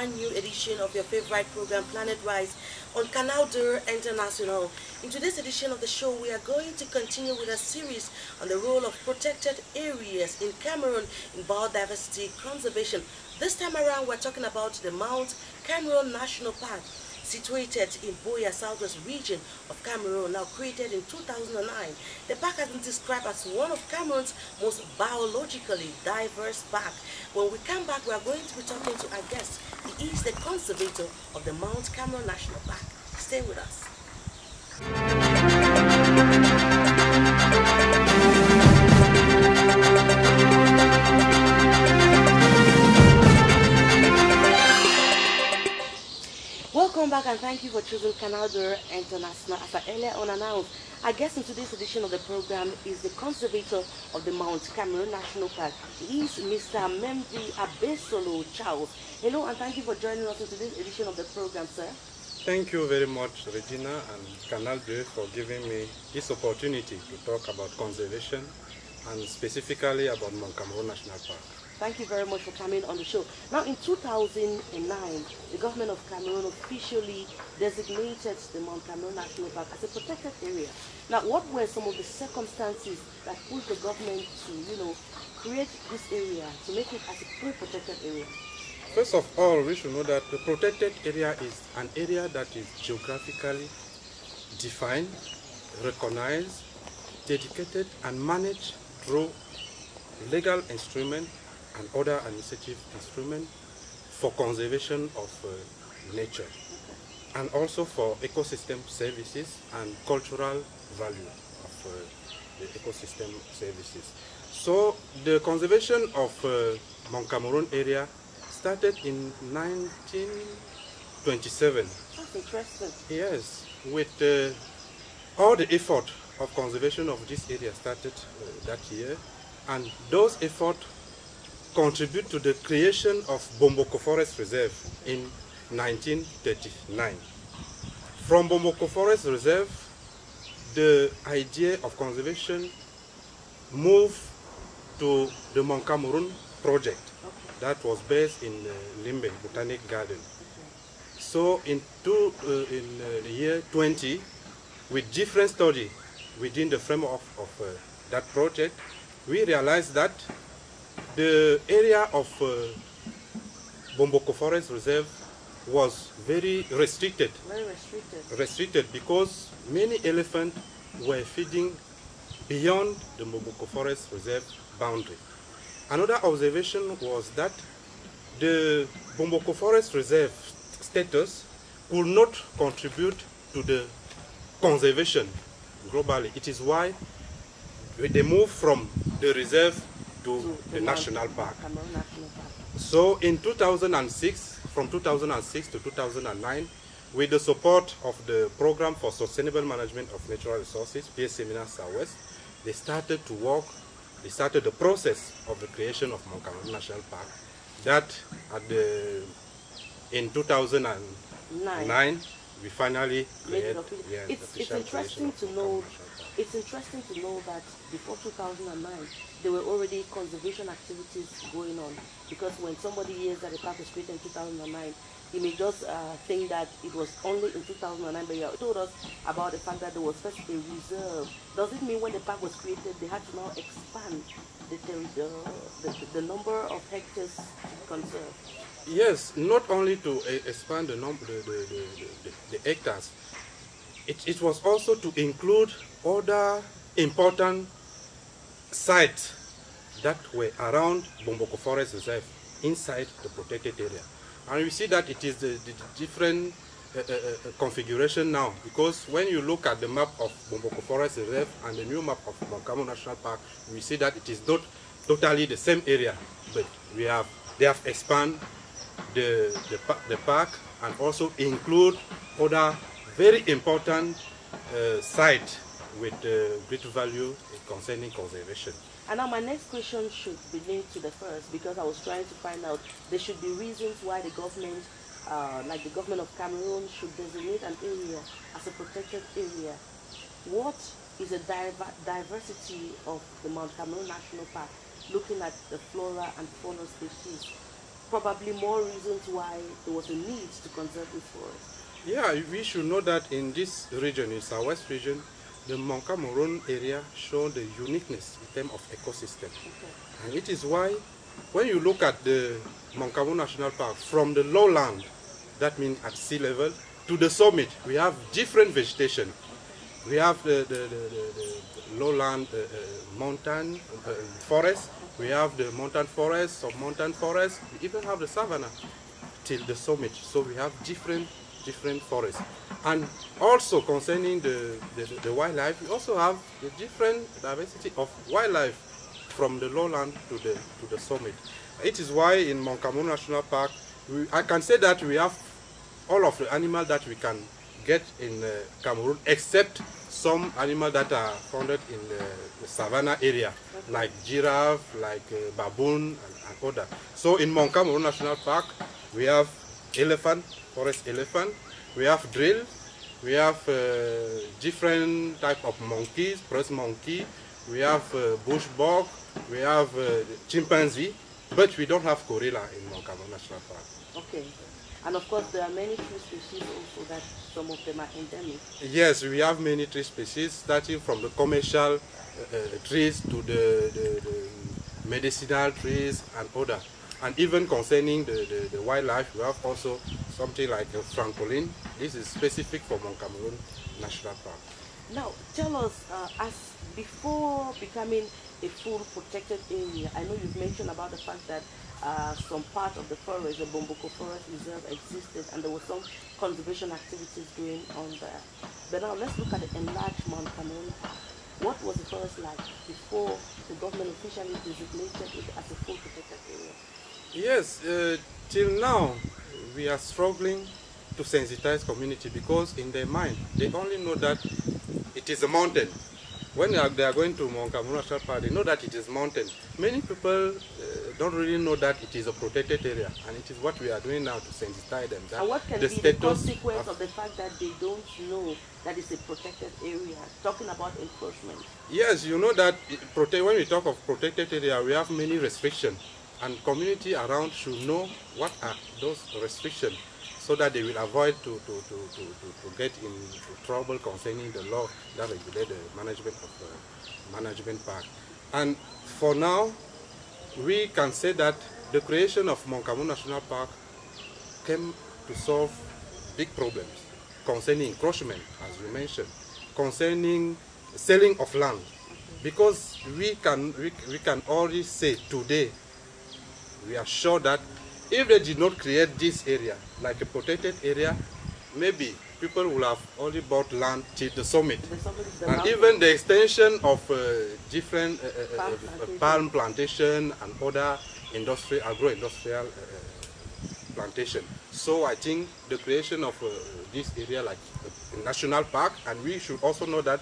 brand new edition of your favorite program, Planet Rise, on Canal de International. In today's edition of the show, we are going to continue with a series on the role of protected areas in Cameroon in biodiversity conservation. This time around, we're talking about the Mount Cameroon National Park, situated in Boya, southwest region of Cameroon, now created in 2009. The park has been described as one of Cameroon's most biologically diverse parks. When we come back, we are going to be talking to our guest. He is the conservator of the Mount Cameroon National Park. Stay with us. Welcome back, and thank you for choosing Canal de International. As I earlier on announced, our guest in today's edition of the program is the conservator of the Mount Cameroon National Park. He is Mr. Memvi Abesolo Charles. Hello, and thank you for joining us in today's edition of the program, sir. Thank you very much, Regina and Canal de, for giving me this opportunity to talk about conservation and specifically about Mount Cameroon National Park. Thank you very much for coming on the show. Now, in 2009, the government of Cameroon officially designated the Mount Cameroon National Park as a protected area. Now, what were some of the circumstances that pushed the government to, create this area, to make it as a full protected area? First of all, we should know that the protected area is an area that is geographically defined, recognized, dedicated, and managed through legal instruments and other administrative instruments for conservation of nature, and also for ecosystem services and cultural value of the ecosystem services. So the conservation of Mount Cameroon area started in 1927. That's interesting. Yes, with all the effort of conservation of this area started that year, and those efforts contribute to the creation of Bomboko Forest Reserve in 1939. From Bomboko Forest Reserve, the idea of conservation moved to the Mount Cameroon project that was based in Limbe Botanic Garden. So in the year 20, with different study within the framework of that project, we realized that the area of Bomboko Forest Reserve was very restricted. Very restricted. Restricted because many elephants were feeding beyond the Bomboko Forest Reserve boundary. Another observation was that the Bomboko Forest Reserve status could not contribute to the conservation globally. It is why they moved from the reserve to the National Park. So in 2006, from 2006 to 2009, with the support of the Program for Sustainable Management of Natural Resources, PSMINA Southwest, they started to work. They started the process of the creation of Mount Cameroon National Park. That in 2009, we finally made it's interesting to know. It's interesting to know that before 2009, there were already conservation activities going on. Because when somebody hears that the park was created in 2009, he may just think that it was only in 2009, but you told us about the fact that there was first a reserve. Does it mean when the park was created, they had to now expand the number of hectares to conserve? Yes, not only to expand the number, the hectares. It was also to include other important sites that were around Bomboko Forest Reserve inside the protected area. And you see that it is the different configuration now, because when you look at the map of Bomboko Forest Reserve and the new map of Mount Cameroon National Park, we see that it is not totally the same area, but they have expanded the park and also include other very important sites with great value concerning conservation. And now my next question should be linked to the first, because I was trying to find out there should be reasons why the government, like the government of Cameroon, should designate an area as a protected area. What is the diversity of the Mount Cameroon National Park, looking at the flora and fauna species? probably more reasons why there was a need to conserve this forest. Yeah, we should know that in this region, in Southwest region, the Mount Cameroon area shows the uniqueness in terms of ecosystem. Okay. And it is why, when you look at the Mount Cameroon National Park, from the lowland, that means at sea level, to the summit, we have different vegetation. We have the lowland mountain forest, we have the mountain forest, sub-mountain forest, we even have the savanna till the summit. So we have different forests. And also concerning the wildlife, we also have the different diversity of wildlife from the lowland to the summit. It is why in Mount Cameroon National Park, I can say that we have all of the animals that we can get in Cameroon, except some animals that are found in the savanna area, like giraffe, like baboon, and other. So in Mount Cameroon National Park, we have elephant, forest elephant, we have drill, we have different type of monkeys, press monkey, we have bush bog, we have chimpanzee, but we don't have gorilla in Mount Cameroon National Park. Okay. And of course, there are many tree species also that some of them are endemic. Yes, we have many tree species, starting from the commercial trees to the medicinal trees and other. And even concerning the wildlife, we have also something like a francolin. This is specific for Mount Cameroon National Park. Now, tell us, as before becoming a full protected area, I know you've mentioned about the fact that some part of the forest, the Bomboko Forest Reserve, existed, and there were some conservation activities going on there. But now let's look at the enlarged Mount Cameroon Park. What was the forest like before the government officially designated it as a full protected area? Yes, till now we are struggling to sensitize community, because in their mind they only know that it is a mountain. When they are going to Mount Cameroon National Park, they know that it is mountain. Many people don't really know that it is a protected area, and it is what we are doing now to sensitize them. That and what can be the consequence of the fact that they don't know that it's a protected area? Talking about encroachment. Yes, you know that when we talk of protected area, we have many restrictions, and community around should know what are those restrictions, so that they will avoid to get into trouble concerning the law that regulates the management of the management park. And for now, we can say that the creation of Mount Cameroon National Park came to solve big problems concerning encroachment, as you mentioned, concerning selling of land, because we can already say today, we are sure that if they did not create this area like a protected area, maybe people will have only bought land till the summit. And even the extension of different palm plantation and other agro-industrial plantation. So I think the creation of this area like a national park, and we should also know that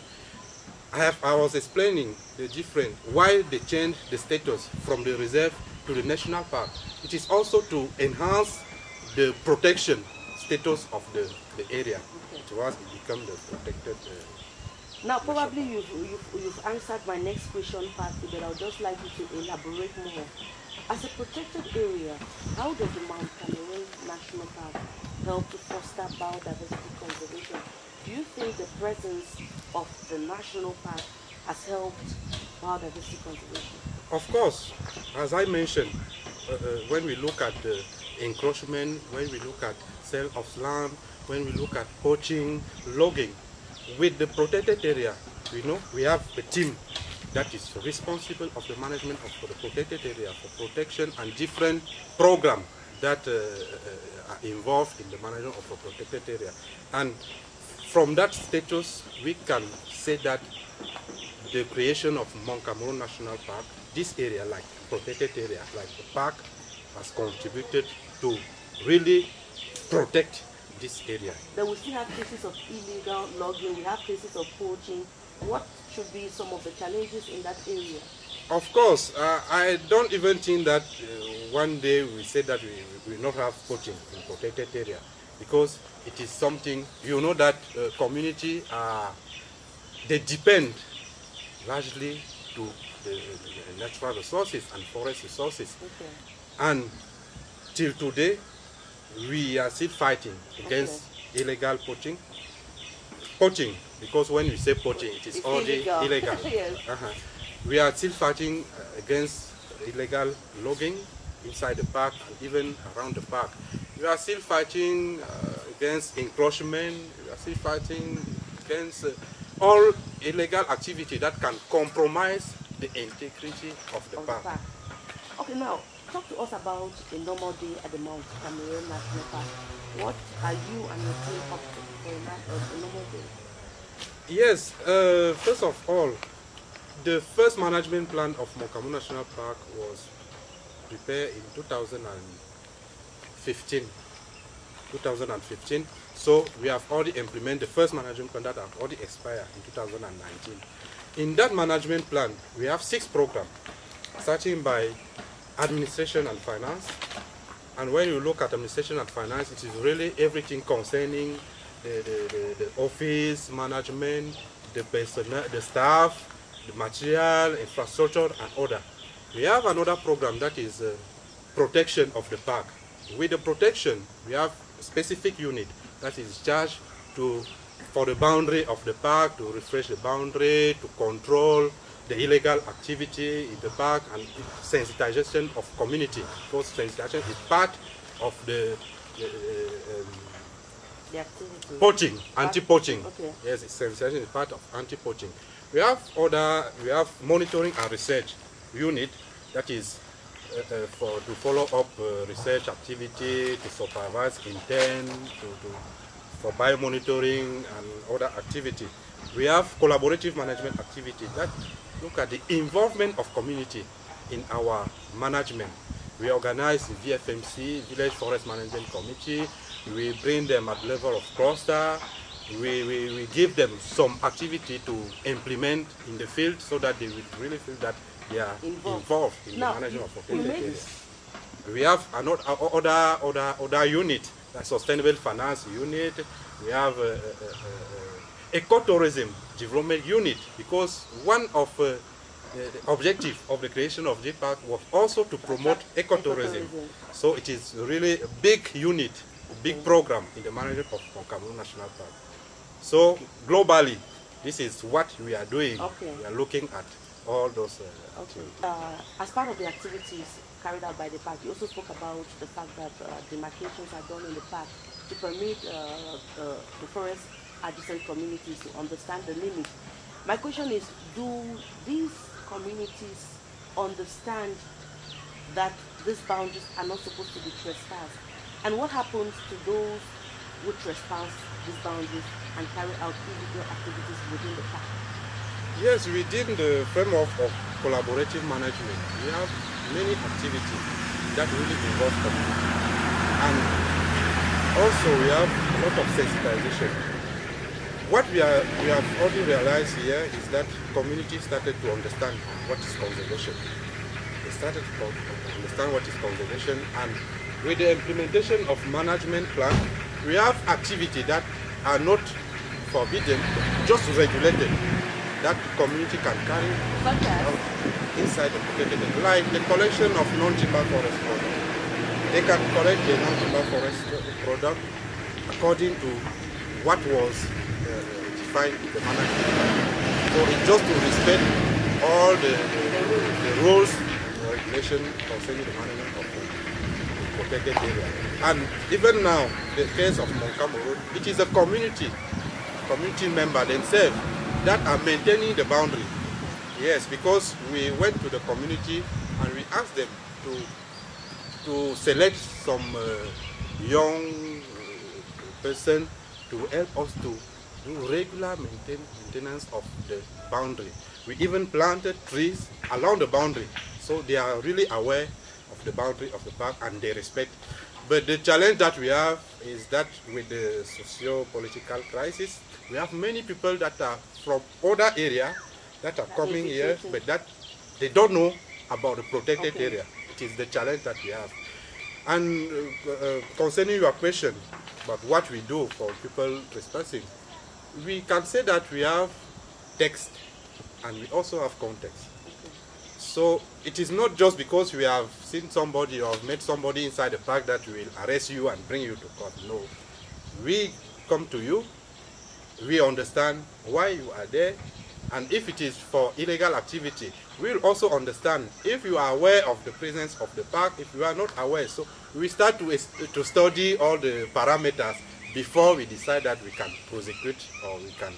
I was explaining the difference, why they changed the status from the reserve to the national park. It is also to enhance the protection status of the area. Okay. Towards it become the protected. Now, probably you've answered my next question partly, but I would just like you to elaborate more. As a protected area, how does the Mount Cameroon National Park help to foster biodiversity conservation? Do you think the presence of the national park has helped biodiversity conservation? Of course, as I mentioned, when we look at the encroachment, when we look at sale of land, when we look at poaching, logging, with the protected area, we have a team that is responsible of the management of the protected area for protection and different programs that are involved in the management of the protected area. And from that status, we can say that the creation of Mount Cameroon National Park, this area, like protected area, like the park, has contributed to really protect this area. But we still have cases of illegal logging, we have cases of poaching. What should be some of the challenges in that area? Of course, I don't even think that one day we say that we will not have poaching in protected area, because it is something, that community, they depend largely to the natural resources and forest resources. Okay. And till today, we are still fighting against illegal poaching. Poaching, because when we say poaching, it is already illegal. Yes. We are still fighting against illegal logging inside the park and even around the park. We are still fighting against encroachment. We are still fighting against all illegal activity that can compromise the integrity of the park. Okay, now talk to us about a normal day at the Mount Cameroon National Park. What are you and your team up to for a normal day? Yes, first of all, the first management plan of Mount Cameroon National Park was prepared in 2015. So we have already implemented the first management plan that have already expired in 2019. In that management plan, we have 6 programs, starting by administration and finance. And when you look at administration and finance, it is really everything concerning the office management, the personnel, the staff, the material, infrastructure, and other. We have another program that is protection of the park. With the protection, we have a specific unit that is charged for the boundary of the park, to refresh the boundary, to control the illegal activity in the park, and sensitization of community. Because sensitization is part of the activity. Poaching, anti-poaching. Okay. Yes, sensitization is part of anti-poaching. We have monitoring and research unit that is to follow up research activity, to supervise intent, for biomonitoring and other activity. We have collaborative management activity that look at the involvement of community in our management. We organize the VFMC, Village Forest Management Committee. We bring them at level of cluster. We give them some activity to implement in the field so that they will really feel that they are involved in the management of protected areas. We have other unit, a sustainable finance unit. We have ecotourism development unit, because one of the objective of the creation of the park was also to promote ecotourism. So it is really a big unit, a big program in the management of Cameroon National Park. So globally, this is what we are doing. We are looking at all those activities. As part of the activities carried out by the park, you also spoke about the fact that demarcations are done in the park to permit the forest adjacent communities to understand the limit. My question is, do these communities understand that these boundaries are not supposed to be trespassed? And what happens to those who trespass these boundaries and carry out illegal activities within the park? Yes, within the framework of collaborative management, we have many activities that really involve community. And also we have a lot of sensitization. What we have already realized here is that communities started to understand what is conservation. They started to understand what is conservation, and with the implementation of management plan, we have activities that are not forbidden, just regulated, that the community can carry out inside the protected area, like the collection of non-timber forest products. They can collect the non-timber forest product according to what was defined in the management plan. So it's just to respect all the rules and regulations concerning the management of the protected area. And even now, the case of Mount Cameroon, it is a community member themselves that are maintaining the boundary. Yes, because we went to the community and we asked them to select some young person to help us to do regular maintenance of the boundary. We even planted trees along the boundary, so they are really aware of the boundary of the park and they respect. But the challenge that we have is that with the socio-political crisis, we have many people that are from other areas that are coming here, but that they don't know about the protected area. It is the challenge that we have. And concerning your question about what we do for people trespassing, we can say that we have text and we also have context. So it is not just because we have seen somebody or met somebody inside the park that we will arrest you and bring you to court. No. We come to you, we understand why you are there, and if it is for illegal activity, we'll also understand if you are aware of the presence of the park, if you are not aware. So we start to study all the parameters before we decide that we can prosecute or we can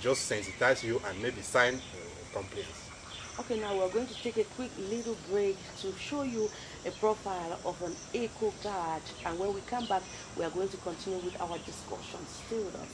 just sensitize you and maybe sign complaints. Okay, now we're going to take a quick little break to show you a profile of an eco guard, and when we come back, we are going to continue with our discussion. Stay with us.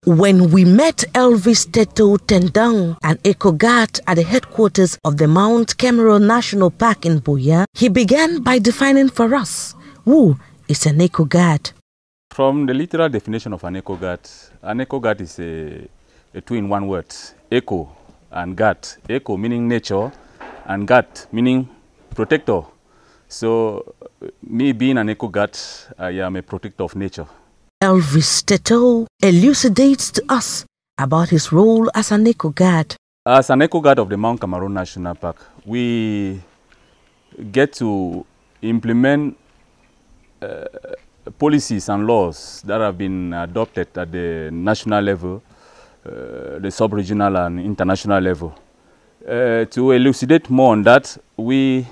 When we met Elvis Teto Tendang, an eco guard at the headquarters of the Mount Cameroon National Park in Buea, he began by defining for us who is an eco guard. From the literal definition of an eco guard is a two-in-one word, eco and guard. Eco meaning nature and guard meaning protector. So me being an eco guard, I am a protector of nature. Elvis Teto elucidates to us about his role as an eco guard. As an eco guard of the Mount Cameroon National Park, we get to implement policies and laws that have been adopted at the national level, the sub-regional and international level. To elucidate more on that, we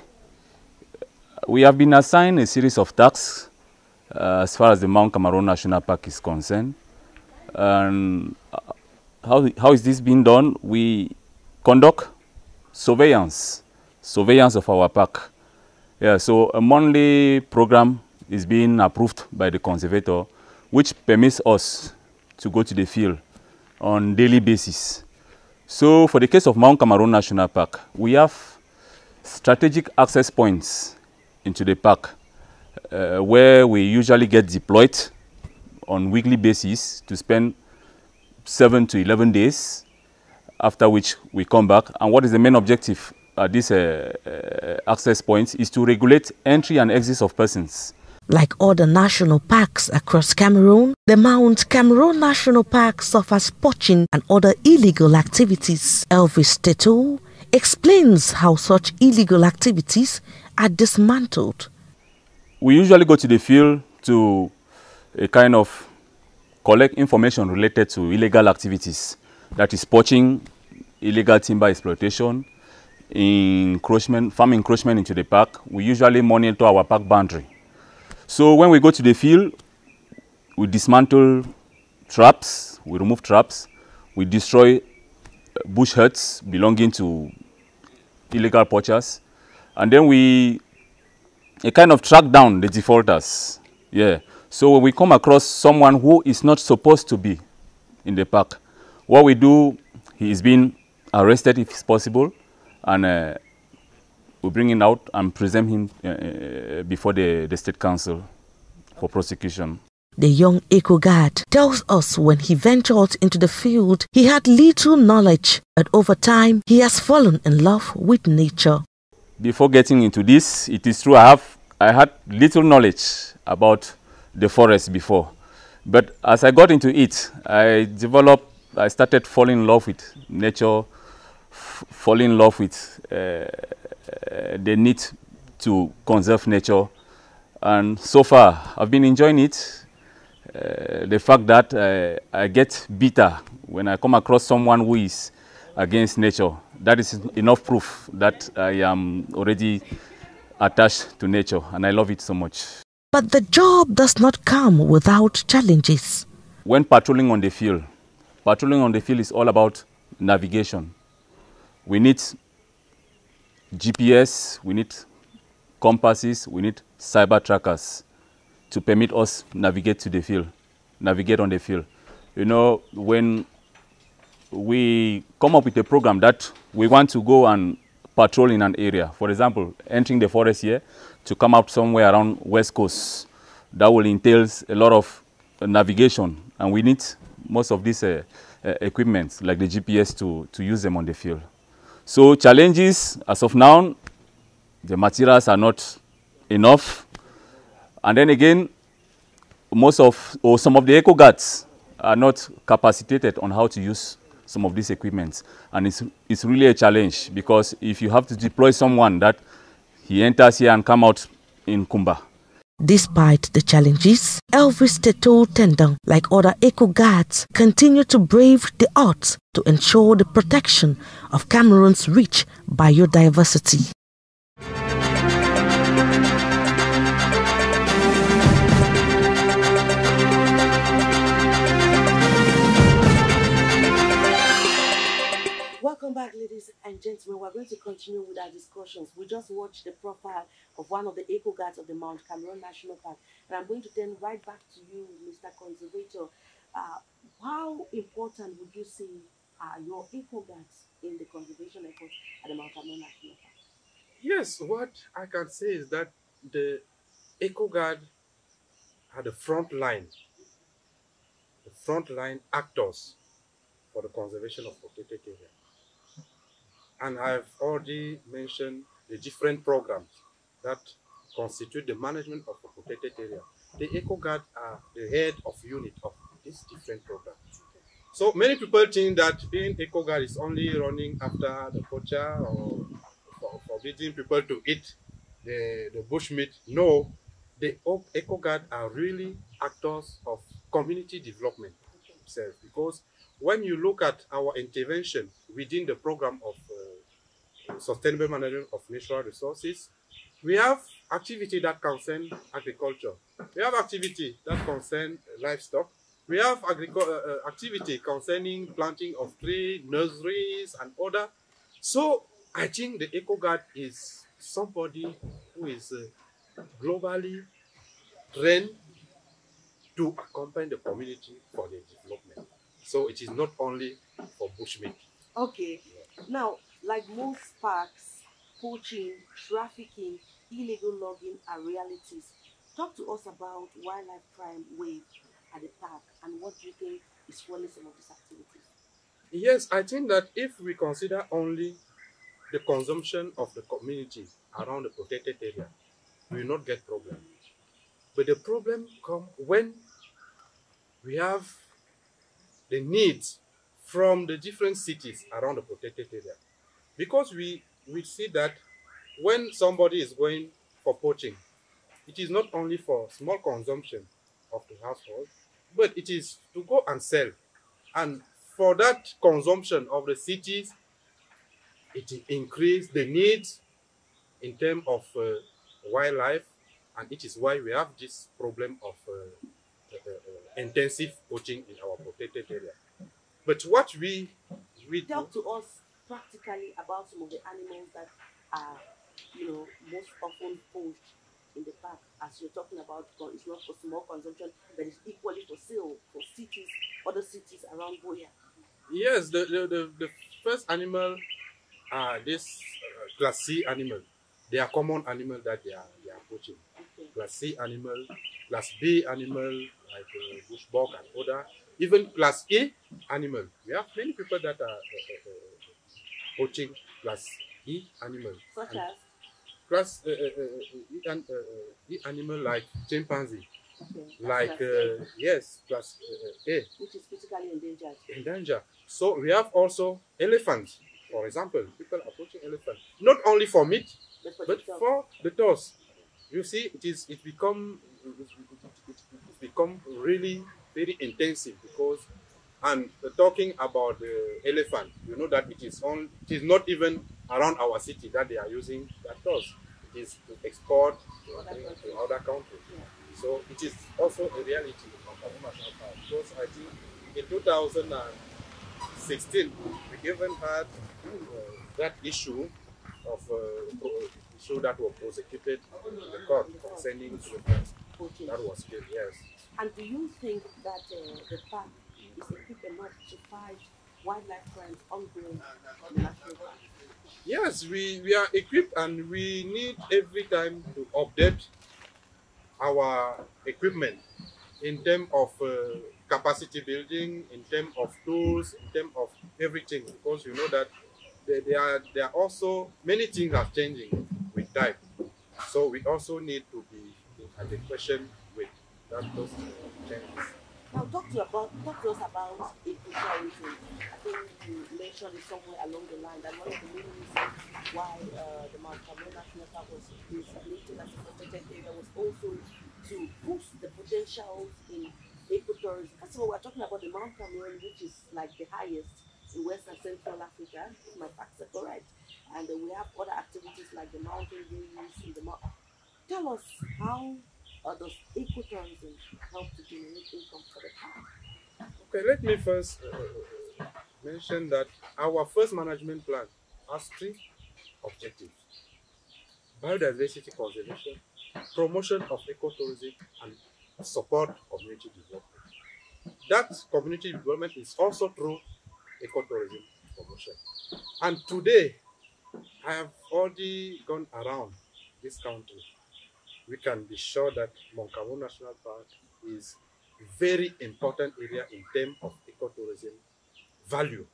have been assigned a series of tasks as far as the Mount Cameroon National Park is concerned. And how is this being done? We conduct surveillance of our park. Yeah, so a monthly program is being approved by the Conservator, which permits us to go to the field on daily basis. So for the case of Mount Cameroon National Park, we have strategic access points into the park where we usually get deployed on weekly basis to spend 7 to 11 days, after which we come back. And what is the main objective at these access points is to regulate entry and exit of persons. Like other national parks across Cameroon, the Mount Cameroon National Park suffers poaching and other illegal activities. Elvis Teto explains how such illegal activities are dismantled. We usually go to the field to kind of collect information related to illegal activities. That is poaching, illegal timber exploitation, encroachment, farm encroachment into the park. We usually monitor our park boundary. So when we go to the field, we dismantle traps, we remove traps, we destroy bush huts belonging to illegal poachers, and then we kind of track down the defaulters. Yeah. So when we come across someone who is not supposed to be in the park, what we do, he is being arrested if it's possible, and we bring him out and present him before the State Council for prosecution. The young eco guard tells us when he ventured into the field, he had little knowledge, but over time, he has fallen in love with nature. Before getting into this, it is true I had little knowledge about the forest before. But as I got into it, I started falling in love with nature, falling in love with the need to conserve nature. And so far, I've been enjoying it. The fact that I get bitter when I come across someone who is against nature, that is enough proof that I am already attached to nature, and I love it so much. But the job does not come without challenges. When patrolling on the field is all about navigation. We need GPS, we need compasses, we need cyber trackers to permit us navigate on the field. You know, when we come up with a program that we want to go and patrol in an area, for example, entering the forest here to come out somewhere around West Coast, that will entail a lot of navigation, and we need most of these equipment like the GPS to use them on the field. So challenges, as of now, the materials are not enough. And then again, some of the eco guards are not capacitated on how to use some of these equipments, and it's really a challenge, because if you have to deploy someone that he enters here and come out in Kumba. Despite the challenges, Elvis Teto Tendang, like other eco guards, continue to brave the odds to ensure the protection of Cameroon's rich biodiversity. Welcome back, ladies and gentlemen. We're going to continue with our discussions. We just watched the profile of one of the eco guards of the Mount Cameroon National Park, and I'm going to turn right back to you, Mr. Conservator. How important would you say are your eco guards in the conservation efforts at the Mount Cameroon National Park? Yes, what I can say is that the eco guard are the front line actors for the conservation of protected area. And I've already mentioned the different programs that constitute the management of a protected area. The eco guard are the head of unit of these different programs. So many people think that being eco guard is only running after the poacher or forbidding people to eat the bushmeat. No, the eco guard are really actors of community development itself, because when you look at our intervention within the program of sustainable management of natural resources, we have activity that concern agriculture. We have activity that concern livestock. We have activity concerning planting of tree, nurseries, and other. So I think the eco guard is somebody who is globally trained to accompany the community for their development. So it is not only for bushmeat. Okay. Now, like most parks, poaching, trafficking, illegal logging are realities. Talk to us about wildlife crime wave at the park, and what do you think is fueling some of these activities? Yes, I think that if we consider only the consumption of the community around the protected area, we will not get problem. But the problem comes when we have the needs from the different cities around the protected area. Because we see that when somebody is going for poaching, it is not only for small consumption of the household, but it is to go and sell. And for that consumption of the cities, it increases the needs in terms of wildlife, and it is why we have this problem of intensive poaching in our protected area. But what we talk to us practically about some of the animals that are, most often poached in the park, as you're talking about. It's not for small consumption, but it's equally for sale for cities, other cities around Boya. Yes, the first animal are this class C animal. They are common animal that they are poaching. Okay. Class C animal, class B animal like bush bug and other. Even class E animal. We have many people that are poaching class E animal. Such as? Class E animal like chimpanzee. Okay. Like, yes, class A. Which is critically endangered. Endangered. So we have also elephants, for example. People are poaching elephants. Not only for meat, but for the toes. You see, it become really very intensive, because, and talking about the elephant, you know that it is not even around our city that they are using that toes. It is to export to other countries. Yeah. So it is also a reality of Cameroon National Park, because I think in 2016 we even had that issue of issue that was prosecuted in the court concerning elephants that was killed. Yes. And do you think that the park is equipped enough to fight wildlife crimes ongoing in the national park? Yes, we are equipped, and we need every time to update our equipment in terms of capacity building, in terms of tools, in terms of everything, because you know that there are also many things are changing with time, So we also need to be at the question with those changes. Now talk to us about ecotourism. I think you mentioned it somewhere along the line that one of the main reasons why the Mount Cameroon National Park was designated as a protected area was also to boost the potentials in ecotourism. First of all, we're talking about the Mount Cameroon, which is like the highest in West and Central Africa, if my facts are correct. And we have other activities like the mountain views in the mountain. Tell us how does ecotourism help to generate income for the park? Okay, let me first mention that our first management plan has three objectives: biodiversity conservation, promotion of ecotourism, and support community development. That community development is also through ecotourism promotion. And today, I have already gone around this country. We can be sure that Mount Cameroon National Park is a very important area in terms of ecotourism value,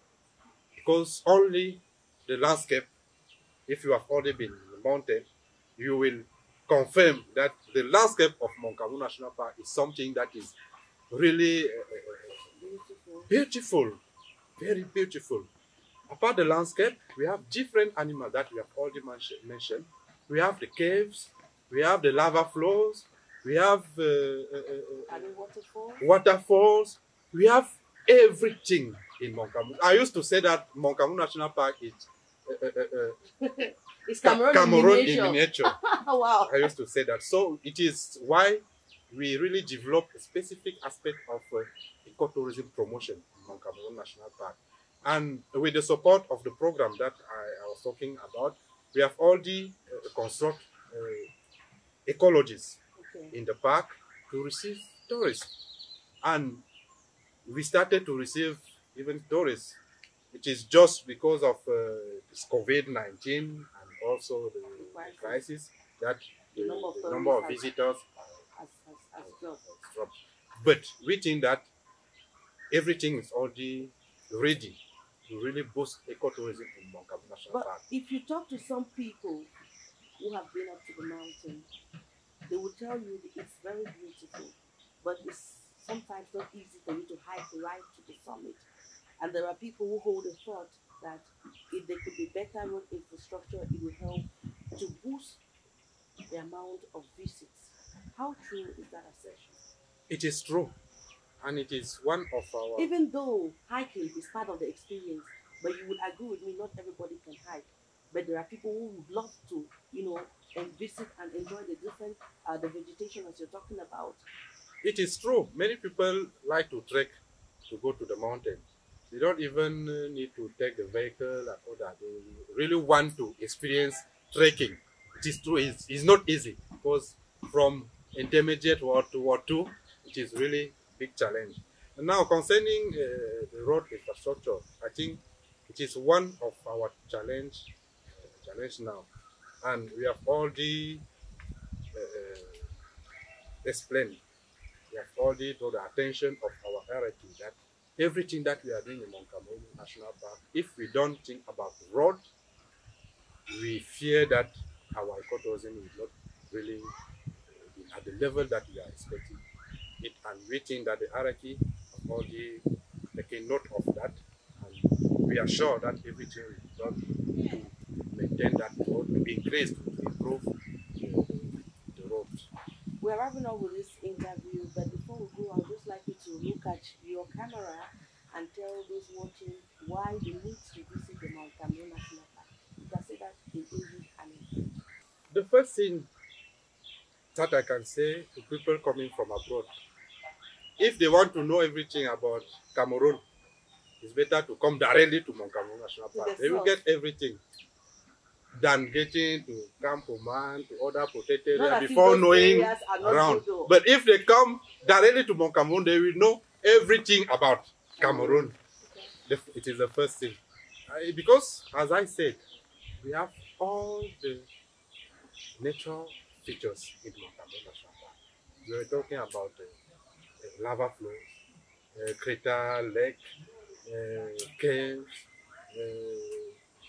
because only the landscape, if you have already been in the mountain, you will confirm that the landscape of Mount Cameroon National Park is something that is really beautiful, very beautiful. Apart the landscape, we have different animals that we have already mentioned. We have the caves, we have the lava flows, we have waterfalls, we have everything in Mount Cameroon. I used to say that Mount Cameroon National Park is it's Cameroon, Cameroon in miniature. Wow. I used to say that. So it is why we really developed a specific aspect of ecotourism promotion in Mount Cameroon National Park. And with the support of the program that I was talking about, we have already constructed ecologists in the park to receive tourists. And we started to receive even tourists. It is just because of this COVID-19 and also the crisis that the number of visitors has dropped. But we think that everything is already ready to really boost ecotourism in Mount Cameroon National Park. If you talk to some people who have been up to the mountain, they will tell you that it's very beautiful, but it's sometimes not easy for you to hike right to the summit. And there are people who hold the thought that if there could be better road infrastructure, it will help to boost the amount of visits. How true is that assertion? It is true. And it is one of our... Even though hiking is part of the experience, but you would agree with me, not everybody can hike. But there are people who would love to, and visit and enjoy the different, the vegetation as you're talking about. It is true. Many people like to trek to go to the mountains. They don't even need to take the vehicle and all that. They really want to experience trekking. It is true. It's not easy, because from intermediate Ward to Ward 2, it is really big challenge. And now concerning the road infrastructure, I think it is one of our challenge now, and we have already explained. We have already drawn the attention of our hierarchy that everything that we are doing in Mount Cameroon National Park, if we don't think about the road, we fear that our ecotourism will not really be at the level that we are expecting it, and we think that the hierarchy have already taken note of that, and we are sure that everything will be done to maintain that road, to increase, to improve the roads. We're wrapping up with this interview, but before we go, I would just like you to look at your camera and tell those watching why they need to visit the Mount Cameroon National Park. You can say that in English and in French. The first thing that I can say to people coming from abroad, if they want to know everything about Cameroon, it's better to come directly to Mount Cameroon National Park. They will get everything than getting to Campoman, to other protected areas before knowing around. But if they come directly to Mount Cameroon, they will know everything about Cameroon. It is the first thing. Because, as I said, we have all the natural features in Mount Cameroon National Park. We were talking about lava flows, crater lake, caves,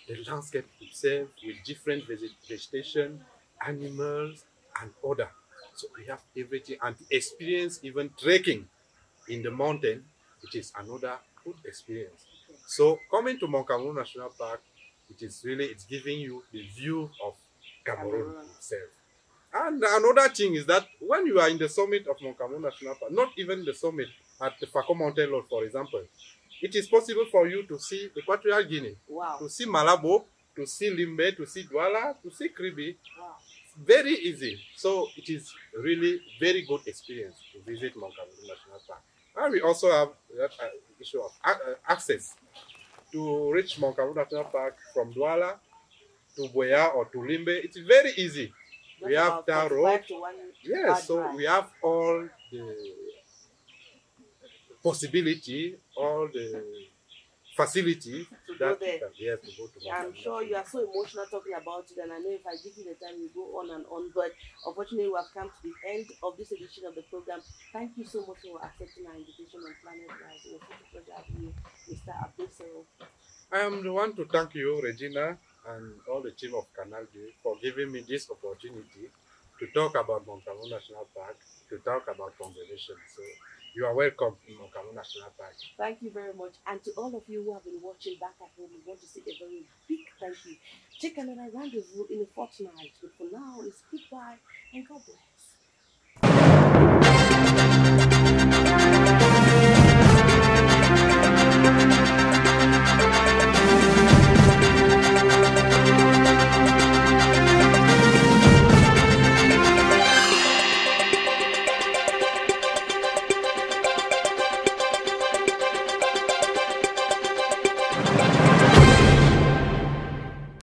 the landscape itself with different vegetation, animals, and other. So we have everything, and to experience even trekking in the mountain, which is another good experience. So coming to Mount Cameroon National Park, it's giving you the view of Cameroon itself. And another thing is that when you are in the summit of Mount Cameroon National Park, not even the summit at the Fako Mountain Road, for example, it is possible for you to see Equatorial Guinea, to see Malabo, to see Limbe, to see Douala, to see Kribi. Wow. Very easy. So it is really very good experience to visit Mount Cameroon National Park. And we also have that issue of access to reach Mount Cameroon National Park from Douala to Boya or to Limbe. It's very easy. We have tar road. Yes, so we have all the possibility, all the facility to go there. Yes, to go to. I'm sure you are so emotional talking about it, and I know if I give you the time, you go on and on. But unfortunately, we have come to the end of this edition of the program. Thank you so much for accepting our invitation on Planet Rise. It was such a pleasure having you, Mr. Abdul. I am the one to thank you, Regina, and all the team of Canal D for giving me this opportunity to talk about Mount Cameroon National Park, to talk about conservation. So you are welcome in Mount Cameroon National Park. Thank you very much. And to all of you who have been watching back at home, we want to say a very big thank you. Take another rendezvous in a fortnight. But for now, it's goodbye and God bless.